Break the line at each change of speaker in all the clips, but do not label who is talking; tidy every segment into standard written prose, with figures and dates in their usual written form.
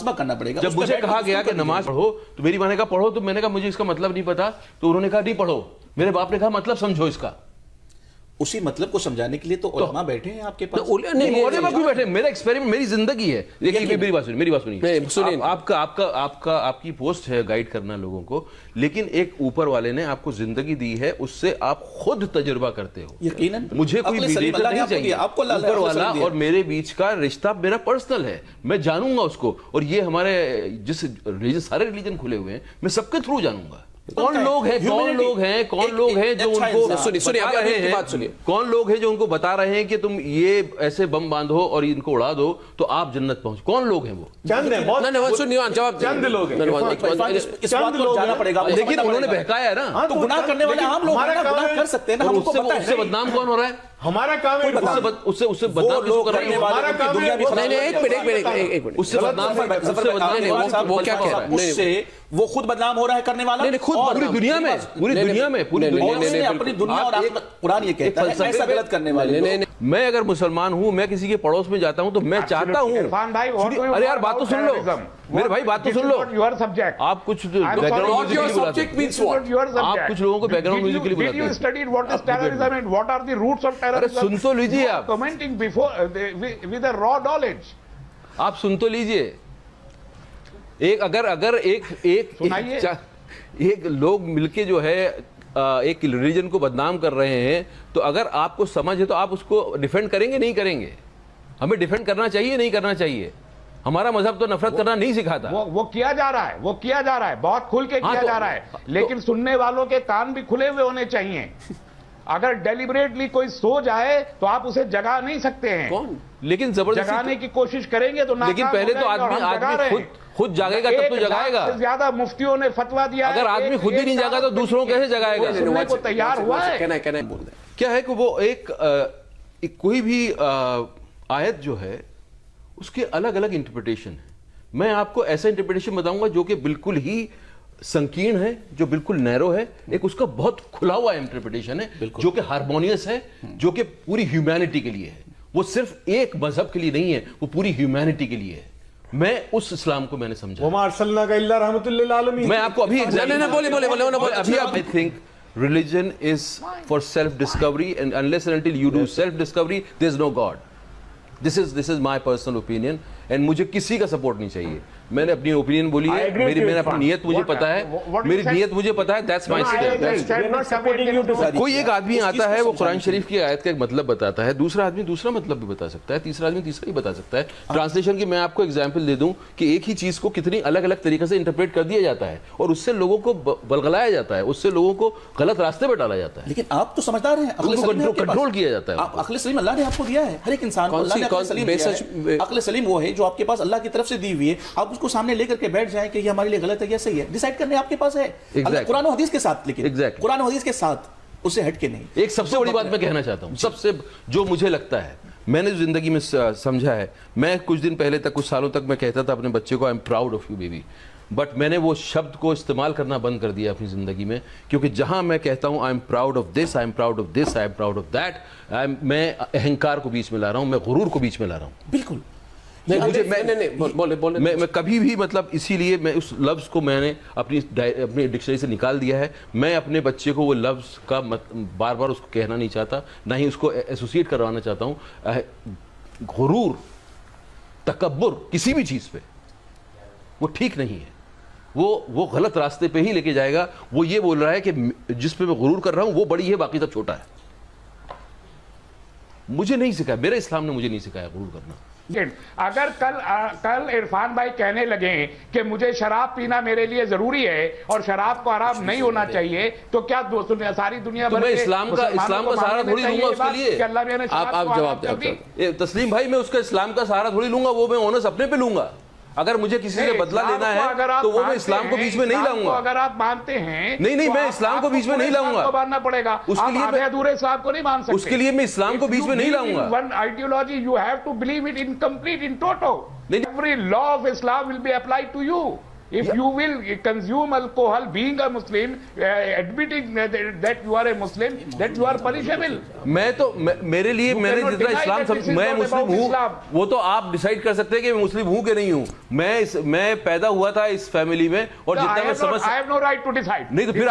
मुहासबा करना पड़ेगा।
जब मुझे कहा गया कि नमाज पढ़ो तो मेरी माँ ने कहा पढ़ो, तो मैंने कहा मुझे इसका मतलब नहीं पता, तो उन्होंने कहा नहीं पढ़ो। मेरे बाप ने कहा मतलब समझो इसका।
उसी मतलब को समझाने के लिए तो उलमा बैठे हैं आपके पास।
नहीं, उलमा भी बैठे। मेरा एक्सपेरिमेंट, मेरी जिंदगी है। देखिए मेरी बात सुनिए। आपकी पोस्ट है गाइड करना लोगों को, लेकिन एक ऊपर वाले ने आपको जिंदगी दी है, उससे आप खुद तजुर्बा करते हो।
यकीनन
मुझे कोई मीडिएटर नहीं चाहिए। ऊपर वाला और मेरे बीच का रिश्ता मेरा पर्सनल है, मैं जानूंगा उसको। और ये हमारे जिस रिलीजन, सारे रिलीजन खुले हुए हैं, मैं सबके थ्रू जानूंगा कौन लोग हैं जो उनको सुनिए रहे हैं, कौन लोग हैं जो उनको बता रहे हैं कि तुम ये ऐसे बम बांधो और इनको उड़ा दो तो आप जन्नत पहुंच। कौन लोग हैं वो?
चंद है, चंद लोग
जाना पड़ेगा।
लेकिन उन्होंने बहकाया है ना,
तो गुनाह करने वाले आम लोग गुनाह कर सकते हैं ना।
उससे बदनाम कौन हो रहा है?
हमारा काम है
उससे बदनाम किसको कर रहे हैं?
हमारा काम है।
नहीं, एक मिनट,
उससे बदनाम
वो क्या कह रहा है?
उससे वो खुद बदनाम हो रहा है करने वाला,
नहीं, खुद
पूरी दुनिया में
अपनी दुनिया और कुरान ये कहता है ऐसा गलत करने वाले।
मैं अगर मुसलमान हूं, मैं किसी के पड़ोस में जाता हूं तो मैं चाहता हूं। अरे यार बात तो सुन लो मेरे भाई, बात तो सुन लो। आप कुछ बैकग्राउंड म्यूजिक के लिए बुलाते, आप कुछ लोगों को बैकग्राउंड म्यूजिक के लिए बुलाते हैं।
Studied what is terrorism and what are the roots of terrorism.
अरे सुन तो लीजिए, आप
commenting before with a raw knowledge.
आप सुन तो लीजिए। अगर एक लोग मिलके जो है एक रिलीजन को बदनाम कर रहे हैं, तो अगर आपको समझ है तो आप उसको डिफेंड करेंगे नहीं करेंगे? हमें डिफेंड करना चाहिए नहीं करना चाहिए? हमारा मजहब तो नफरत करना नहीं सिखाता।
वो किया जा रहा है, वो किया जा रहा है, बहुत खुल के किया जा रहा है, लेकिन सुनने वालों के कान भी खुले हुए होने चाहिए। अगर डेलिबरेटली कोई सो जाए तो आप उसे जगा नहीं सकते हैं।
कौन?
लेकिन जबरदस्ती
जगाने की कोशिश करेंगे तो
लेकिन पहले तो आदमी खुद जागेगा तब तो जगाएगा।
ज्यादा मुफ्तियों ने फतवा दिया।
अगर आदमी खुद ही नहीं जागा तो दूसरों कैसे जगाएगा?
सुनने को तैयार हुआ है।
क्या है कि वो एक कोई भी आयत जो है उसके अलग अलग इंटरप्रिटेशन है। मैं आपको ऐसा इंटरप्रिटेशन बताऊंगा जो कि बिल्कुल ही संकीर्ण है, जो बिल्कुल नैरो है। एक उसका बहुत खुला हुआ इंटरप्रिटेशन है जो कि हार्मोनियस है, जो कि पूरी ह्यूमैनिटी के लिए है। वो सिर्फ एक मजहब के लिए नहीं है, वो पूरी ह्यूमैनिटी के लिए है। मैं उस इस्लाम को मैंने समझा। मैं आपको अभी I think religion is for self discovery, and unless and until you do self discovery there is no God. This is my personal opinion, and मुझे किसी का सपोर्ट नहीं चाहिए। मैंने अपनी ओपिनियन बोली है, मैंने अपनी नीयत मुझे पता है, मेरी नीयत मुझे पता है। That's my stand. कोई एक आदमी आता है, वो कुरान शरीफ की आयत का एक मतलब बताता है, दूसरा आदमी दूसरा मतलब भी बता सकता है, तीसरा आदमी तीसरा ही बता सकता है। ट्रांसलेशन की मैं आपको एग्जांपल दे दूं कि एक ही चीज को कितनी अलग अलग तरीके से इंटरप्रेट कर दिया जाता है, और उससे लोगों को बलगलाया जाता है, उससे लोगों को गलत रास्ते पर डाला जाता है।
लेकिन आप तो समझदार हैं,
कंट्रोल किया जाता है।
अक्ल सलीम अल्लाह ने आपको दिया है, हर एक इंसान को अल्लाह ने अक्ल सलीम वो है जो आपके पास अल्लाह की तरफ से दी हुई है। आप उसको सामने लेकर के बैठ जाएं कि ये हमारे लिए गलत है या सही है, डिसाइड करने आपके पास है। कुरान और हदीस के साथ, लेकिन कुरान और हदीस के साथ उससे हट के नहीं।
एक सबसे बड़ी बात मैं कहना चाहता हूं, सबसे जो मुझे लगता है, मैंने जिंदगी में समझा है, मैं कुछ दिन पहले तक, कुछ सालों तक मैं कहता था अपने बच्चे को I am proud of you baby, but मैंने वो शब्द को इस्तेमाल करना बंद कर दिया अपनी जिंदगी में। क्योंकि जहां मैं कहता हूं I am proud of this, I am proud of this, I am proud of that, मैं अहंकार को बीच में ला रहा हूं, मैं गुरूर को बीच में ला रहा हूं।
बिल्कुल
मैं कभी भी, मतलब इसीलिए मैं उस लफ्ज़ को मैंने अपनी डिक्शनरी से निकाल दिया है। मैं अपने बच्चे को वो लफ्ज़ का बार बार उसको कहना नहीं चाहता, ना ही उसको एसोसिएट करवाना चाहता हूँ। गुरूर, तकब्बुर किसी भी चीज़ पे वो ठीक नहीं है, वो गलत रास्ते पे ही लेके जाएगा। वो ये बोल रहा है कि जिस पे मैं गुरूर कर रहा हूँ वो बड़ी है, बाकी सब छोटा है। मुझे नहीं सिखाया, मेरे इस्लाम ने मुझे नहीं सिखाया गुरूर करना।
अगर कल इरफान भाई कहने लगे कि मुझे शराब पीना मेरे लिए जरूरी है और शराब को हराम नहीं होना चाहिए, तो क्या सारी दुनिया
तो मैं इस्लाम का सहारा थोड़ी लूंगा उसके लिए।
आप जवाब
तस्लीम भाई, मैं उसका इस्लाम का सहारा थोड़ी लूंगा, वो मैं ओनस अपने पे लूंगा। अगर मुझे किसी से बदला लेना है तो वो मैं इस्लाम को बीच में नहीं लाऊंगा।
अगर आप मानते हैं
नहीं, मैं इस्लाम को बीच में नहीं लाऊंगा,
मानना पड़ेगा।
उसके लिए मैं
अधूरे इस्लाम को नहीं मान सकते,
उसके लिए मैं इस्लाम को बीच में नहीं लाऊंगा।
One ideology you have to believe it in complete in total. Every law of Islam will be applied to you. If you will consume alcohol, being a Muslim, admitting that you are a Muslim, that you are punishable.
मेरे लिए मैंने जितना इस्लाम मैं मुस्लिम हूँ, वो तो आप decide कर सकते हैं कि मैं मुस्लिम हूँ कि नहीं हूँ। मैं पैदा हुआ था इस फैमिली में और जितना मैं समझ
I have no right to decide.
नहीं तो फिर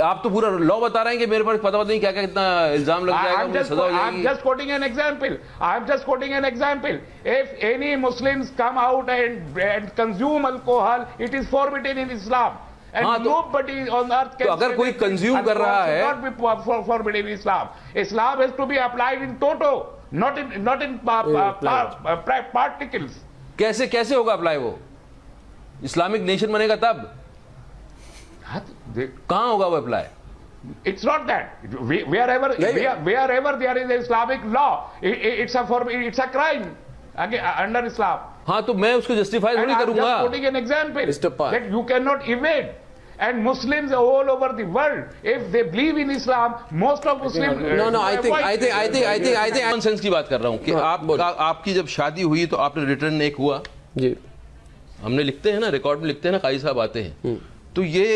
आप तो पूरा लॉ बता रहे हैं कि मेरे पर पता नहीं क्या क्या कितना इल्जाम लग जाएगा, मुझे सजा हो जाएगी।
I'm just quoting an example. I'm just quoting an example. If any Muslims come out and consume alcohol, it is forbidden in Islam. And nobody on earth can.
तो अगर कोई कंज्यूम कर रहा है,
not be forbidden in Islam. Islam has to be applied in toto, not in particles.
कैसे होगा apply वो? Islamic nation बनेगा तब कहां होगा वो apply?
It's not that. Wherever there is Islamic law, it's a crime under Islam.
हाँ तो मैं उसको जस्टिफाई नहीं करूंगा।
I'm just putting an example that you cannot evade. And Muslims all over the world, if they believe in Islam, most of Muslims.
No. I think
common sense की बात कर रहा हूँ कि आपकी जब शादी हुई तो आपने रिटर्न एक हुआ
जी,
हमने लिखते हैं ना, रिकॉर्ड में लिखते हैं ना, काजी साहब आते हैं, तो ये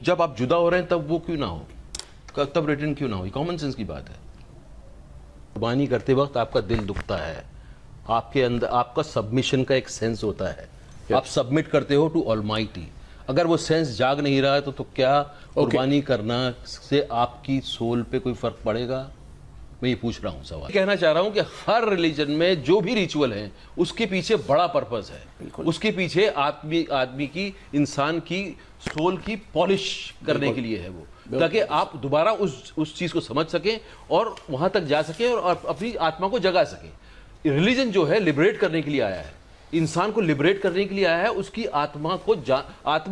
जब आप जुदा हो रहे हैं तब वो क्यों ना हो, तब रिटर्न क्यों ना हो? कॉमन सेंस की बात है। कुर्बानी करते वक्त आपका दिल दुखता है, आपके अंदर आपका सबमिशन का एक सेंस होता है, आप सबमिट करते हो टू ऑलमाइटी। अगर वो सेंस जाग नहीं रहा है तो क्या कुर्बानी करना से आपकी सोल पे कोई फर्क पड़ेगा? मैं ये पूछ रहा हूँ सवाल। कहना चाह रहा हूँ कि हर रिलीजन में जो भी रिचुअल है उसके पीछे बड़ा पर्पस है, उसके पीछे आदमी की, इंसान की सोल की पॉलिश करने के लिए है वो, ताकि आप दोबारा उस चीज को समझ सकें और वहां तक जा सकें और अपनी आत्मा को जगा सकें। रिलीजन जो है लिबरेट करने के लिए आया है, इंसान को लिबरेट करने के लिए आया है, उसकी आत्मा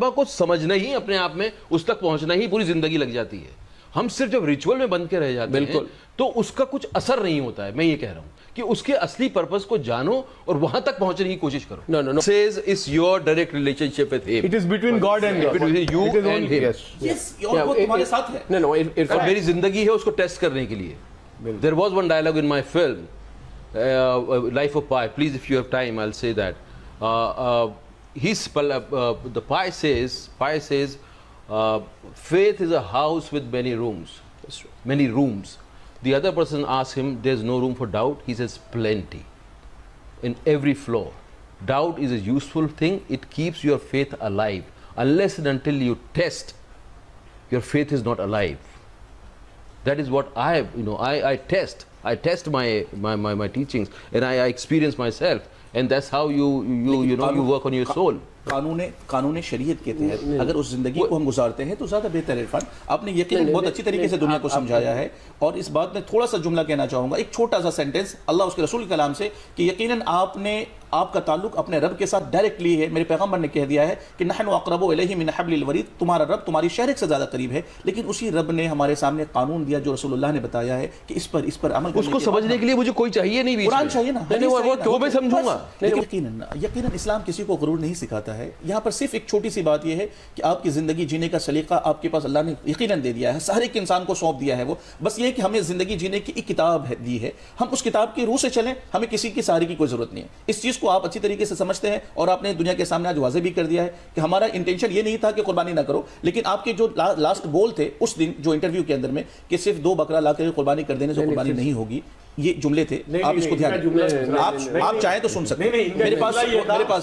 को समझना ही, अपने आप में उस तक पहुंचना ही पूरी जिंदगी लग जाती है। हम सिर्फ जब रिचुअल में बंद के रह जाते हैं तो उसका कुछ असर नहीं होता है। मैं ये कह रहा हूं कि उसके असली पर्पस को जानो और वहां तक पहुंचने की कोशिश करो।
No.
Says it's your direct relationship with him.
It is between God and God.
Between you and him.
Yes, और वो तुम्हारे साथ है।
No.
और मेरी जिंदगी है उसको टेस्ट करने के लिए। There was one dialogue in my film, Life of Pi. Please, if you have time, I'll say that. The Pi says, faith is a house with many rooms. Many rooms. The other person asks him, there's no room for doubt. He says, plenty. In every floor. Doubt is a useful thing. It keeps your faith alive. Unless and until you test, your faith is not alive. That is what I test. I test my teachings and I experience myself. And that's how you work on your soul.
कानून शरीयत के तहत अगर उस जिंदगी को हम गुजारते हैं तो ज़्यादा बेहतर है। इरफान, आपने यकीनन बहुत अच्छी तरीके से दुनिया को समझाया है और इस बात में थोड़ा सा जुमला कहना चाहूँगा, एक छोटा सा सेंटेंस अल्लाह उसके रसूल के कलाम से, कि यकीनन आपका ताल्लुक अपने रब के साथ डायरेक्टली है। मेरे पैगम्बर ने कह दिया है कि नहनु अक़रबु इलैहि मिन हब्लिल वरीद, तुम्हारा रब तुम्हारी शहरक से ज़्यादा करीब है। लेकिन उसी रब ने हमारे सामने कानून दिया जो रसूलुल्लाह ने बताया है कि इस पर अमल करने
उसको समझने के लिए मुझे कोई चाहिए नहीं,
कुरान चाहिए ना,
वो मैं समझूंगा।
यकीनन इस्लाम किसी को गुरूर नहीं सिखाता है। यहाँ पर सिर्फ एक छोटी सी बात यह है कि आपकी जिंदगी जीने का सलीका आपके पास अल्लाह ने यकीनन दे दिया है, हर एक इंसान को सौंप दिया है वो। बस ये कि हमें जिंदगी जीने की एक किताब दी है, हम उस किताब की रूह से चलें, हमें किसी की सहारे की कोई जरूरत नहीं है। इस चीज को आप अच्छी तरीके से समझते हैं और आपने दुनिया के सामने आज वाज़ेह भी कर दिया है कि हमारा इंटेंशन ये नहीं था कि कुर्बानी ना करो, लेकिन आपके जो लास्ट बोल थे उस दिन जो इंटरव्यू के अंदर में कि सिर्फ 2 बकरा ला कर कुर्बानी कर देने से कुर्बानी नहीं होगी, ये जुमले थे। आप इसको ध्यान आप चाहें तो सुन सकते हैं। मेरे पास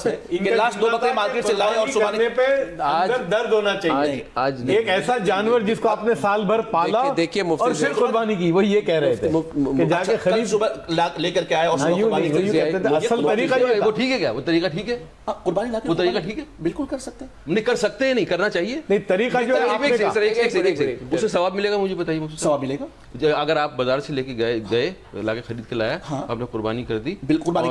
है कि लास्ट 2 बकरे मार्केट से लाए और सुबह
अंदर दर्द होना चाहिए।
आज
एक ऐसा जानवर जिसको आपने साल भर पाला
देखिए
और फिर कुर्बानी की, वही ये कह रहे थे कि जाके खरीद
सुबह लेकर के आए और कुर्बानी
असल तरीका
वो ठीक है क्या? वो तरीका ठीक है?
कुर्बानी ला
वो तरीका ठीक है,
बिल्कुल कर सकते हैं।
नहीं कर सकते हैं, नहीं करना चाहिए।
नहीं तरीका जो है आपने कहा
उससे सवाब मिलेगा, मुझे बताइए।
सवाब मिलेगा
अगर आप बाजार से लेके गए लाके खरीद के लाया, आपने कुर्बानी कर दी,
कुर्बानी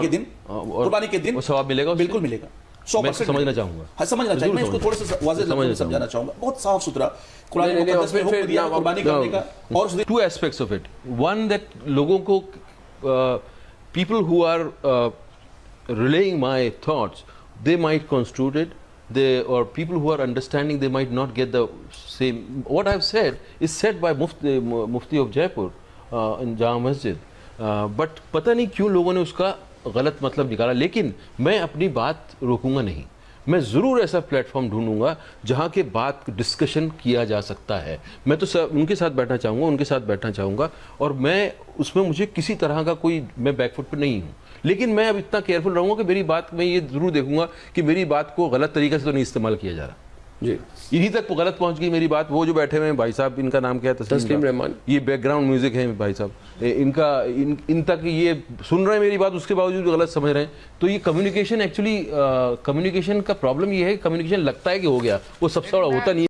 के दिन
सवाब मिलेगा,
बिल्कुल मिलेगा। 100%
समझना चाहूंगा।
हाँ, समझना चाहिए। मैं इसको थोड़ा सा वाज़ेह समझाना चाहूंगा, बहुत साफ सुथरा कुरान मुक़द्दस में हुक्म दिया कुर्बानी करने का। और
2 aspects of it. One, that लोगों को people who are relaying my thoughts, they might construe it, or people who are understanding, they might not get the same. What I've said is said by Mufti of Jaipur in Jama Masjid, but पता नहीं क्यों लोगों ने उसका गलत मतलब निकाला, लेकिन मैं अपनी बात रोकूंगा नहीं। मैं ज़रूर ऐसा प्लेटफॉर्म ढूंढूंगा जहां के बात डिस्कशन किया जा सकता है। मैं तो उनके साथ बैठना चाहूँगा, उनके साथ बैठना चाहूँगा, और मैं उसमें मुझे किसी तरह का कोई, मैं बैकफुट पर नहीं हूँ। लेकिन मैं अब इतना केयरफुल रहूँगा कि मेरी बात, मैं ये ज़रूर देखूंगा कि मेरी बात को गलत तरीके से तो नहीं इस्तेमाल किया जा रहा
जी।
इन्हीं तक गलत पहुंच गई मेरी बात। वो जो बैठे हुए हैं भाई साहब, इनका नाम क्या है?
तस्लीम रहमान।
ये बैकग्राउंड म्यूजिक है भाई साहब, इनका इन तक ये सुन रहे हैं मेरी बात, उसके बावजूद गलत समझ रहे हैं। तो ये कम्युनिकेशन, एक्चुअली कम्युनिकेशन का प्रॉब्लम ये है, कम्युनिकेशन लगता है कि हो गया, वो सबसे बड़ा होता नहीं है।